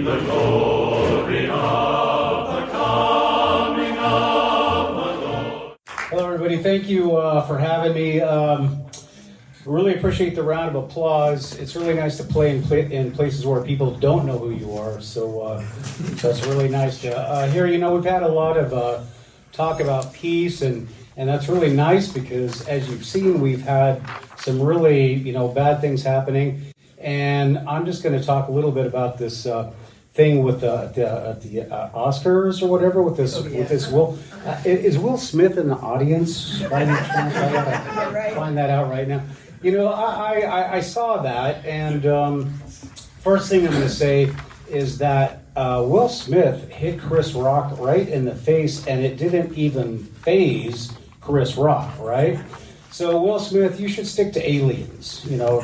proclaim the glory of the coming of the Lord. Hello, everybody. Thank you for having me. Really appreciate the round of applause. It's really nice to play in places where people don't know who you are. So that's really nice to hear. You know, we've had a lot of talk about peace, and that's really nice because, as you've seen, we've had some really, bad things happening. And I'm just going to talk a little bit about this thing with the Oscars or whatever with this with this Will. Is Will Smith in the audience by any chance? I gotta find that out right now. I saw that, and first thing I'm going to say is that Will Smith hit Chris Rock right in the face, and it didn't even faze Chris Rock, right? So Will Smith, you should stick to aliens, go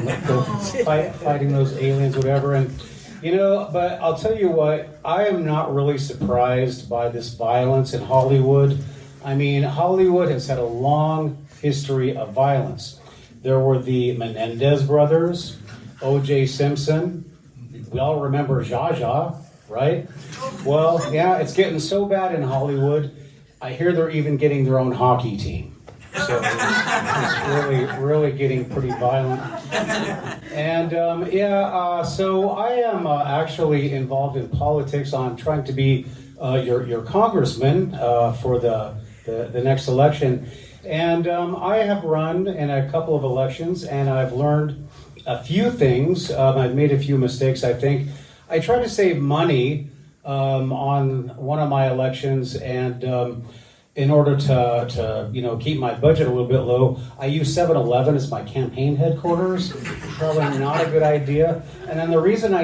fighting those aliens, whatever. And but I'll tell you what, I am not really surprised by this violence in Hollywood. I mean, Hollywood has had a long history of violence. There were the Menendez brothers, O.J. Simpson. We all remember Zsa Zsa, right? Well, yeah, it's getting so bad in Hollywood. I hear they're even getting their own hockey team. So it's really getting pretty violent. And so I am actually involved in politics. I'm trying to be your congressman for the next election. And I have run in a couple of elections, and I've learned a few things. I've made a few mistakes, I think. I try to save money on one of my elections, and in order to keep my budget a little bit low, I use 7-Eleven as my campaign headquarters. Probably not a good idea. And then the reason I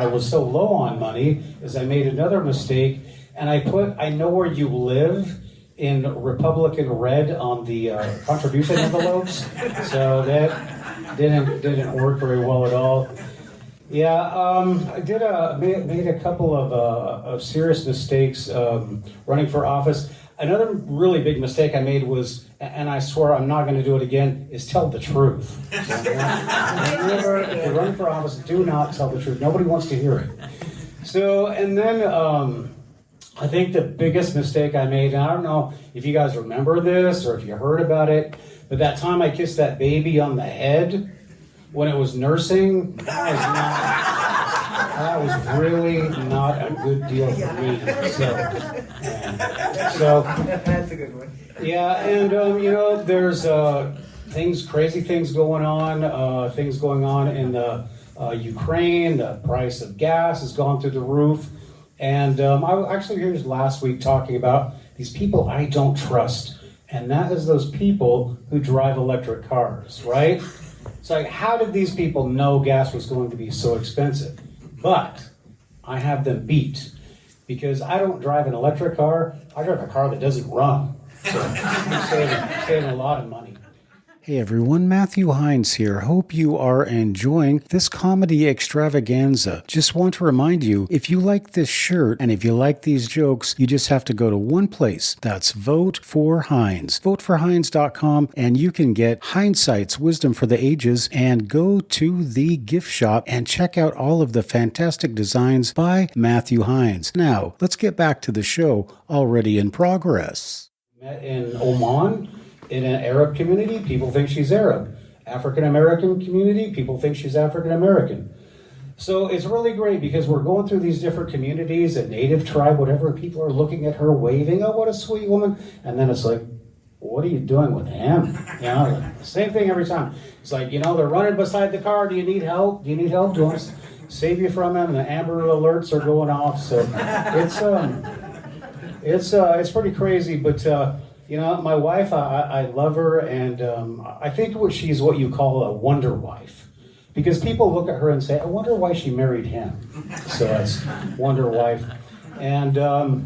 was so low on money is I made another mistake, and I know where you live in Republican red on the contribution envelopes. So that didn't work very well at all. Yeah, I made a couple of serious mistakes running for office. Another really big mistake I made was, and I swear I'm not going to do it again, is tell the truth. So never, if you're running for office, do not tell the truth. Nobody wants to hear it. So, and then I think the biggest mistake I made, and I don't know if you guys remember this or if you heard about it, but that time I kissed that baby on the head when it was nursing, that was really not a good deal for me. So that's a good one. Yeah, and there's crazy things going on in the Ukraine. The price of gas has gone through the roof. And I was actually here last week talking about these people I don't trust. And that is those people who drive electric cars, right? It's like, how did these people know gas was going to be so expensive? But I have them beat because I don't drive an electric car. I drive a car that doesn't run. So I'm saving a lot of money. Hey everyone, Matthew Heines here. Hope you are enjoying this comedy extravaganza. Just want to remind you, if you like this shirt and if you like these jokes, you just have to go to one place. That's Vote for Heines. VoteForHeines.com, and you can get Hindsight's Wisdom for the Ages, and go to the gift shop and check out all of the fantastic designs by Matthew Heines. Now, let's get back to the show already in progress. Met in Oman. In an Arab community, people think she's Arab. African American community, people think she's African American. So it's really great because we're going through these different communities, a native tribe, whatever, people are looking at her waving, oh, what a sweet woman. And then it's like, what are you doing with him? Same thing every time. It's like, they're running beside the car. Do you need help? Do you want to save you from him? And the Amber Alerts are going off. So it's pretty crazy, but my wife, I love her, and I think she's what you call a wonder wife. Because people look at her and say, I wonder why she married him. So that's wonder wife. And the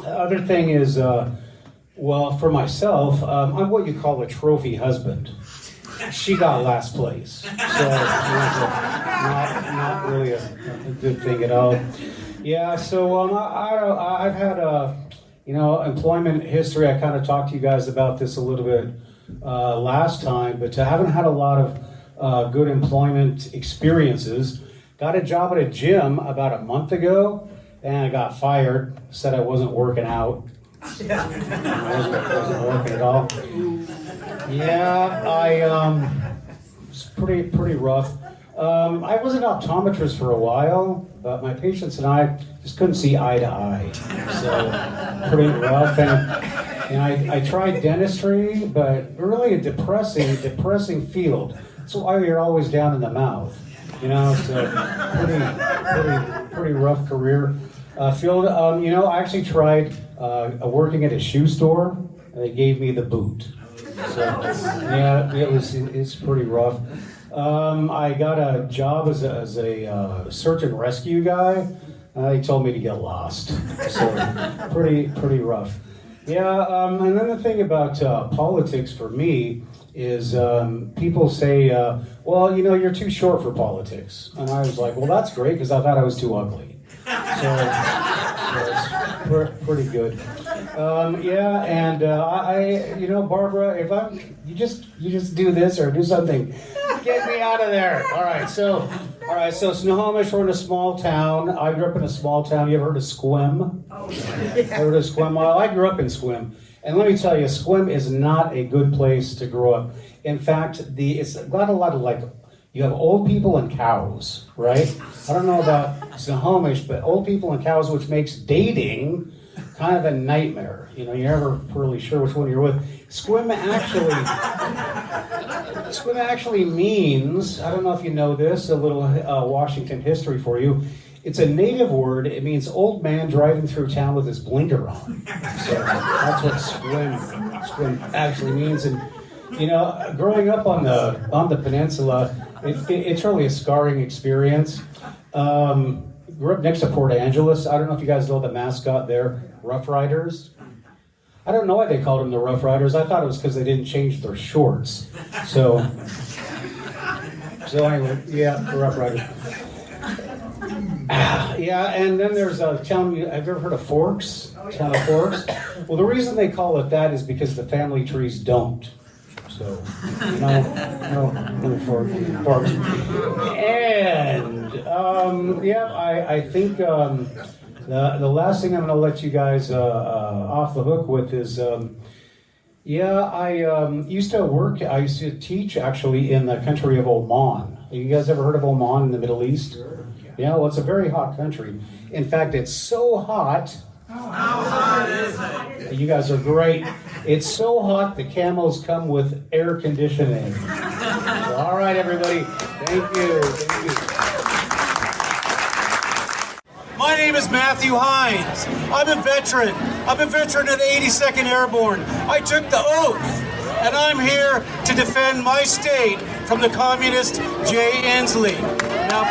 other thing is, for myself, I'm what you call a trophy husband. She got last place. So not really a good thing at all. Yeah, so I've had employment history. I kind of talked to you guys about this a little bit last time, but I haven't had a lot of good employment experiences. got a job at a gym about a month ago, and I got fired. Said I wasn't working out. I wasn't working at all. Yeah, it's pretty rough. I was an optometrist for a while, but my patients and I just couldn't see eye to eye. So pretty rough. And I tried dentistry, but really a depressing field. So why you're always down in the mouth. You know, it's a pretty rough career field. I actually tried working at a shoe store, and they gave me the boot. So yeah, it's pretty rough. I got a job as a search and rescue guy. He told me to get lost. So pretty rough. Yeah, and then the thing about politics for me is people say, well, you're too short for politics. And I was like, well, that's great, because I thought I was too ugly. So it's pretty good. Barbara, if you just do this or do something, get me out of there. All right, so Snohomish, we're in a small town. I grew up in a small town. You ever heard of Sequim? Oh, yeah. Heard of Sequim? Well, I grew up in Sequim. And let me tell you, Sequim is not a good place to grow up. In fact, it's got a lot of you have old people and cows, right? I don't know about Snohomish, but old people and cows, which makes dating kind of a nightmare. You're never really sure which one you're with. Sequim actually means, I don't know if you know this, a little Washington history for you. It's a native word. It means old man driving through town with his blinker on. So that's what Sequim actually means. And growing up on the peninsula, it's really a scarring experience. Grew up next to Port Angeles. I don't know if you guys know the mascot there, Rough Riders. I don't know why they called them the Rough Riders. I thought it was because they didn't change their shorts. So anyway, yeah, the Rough Riders. Yeah, and then there's a town, have you ever heard of Forks? Town of Forks? Well, the reason they call it that is because the family trees don't. So, no Forks. And, I think the last thing I'm going to let you guys off the hook with is, I used to teach actually in the country of Oman. You guys ever heard of Oman in the Middle East? Sure. Yeah, well, it's a very hot country. In fact, it's so hot. How hot is it? You guys are great. It's so hot the camels come with air conditioning. So, all right, everybody. Thank you. My name is Matthew Heines. I'm a veteran. I'm a veteran of the 82nd Airborne. I took the oath, and I'm here to defend my state from the communist Jay Inslee. Now,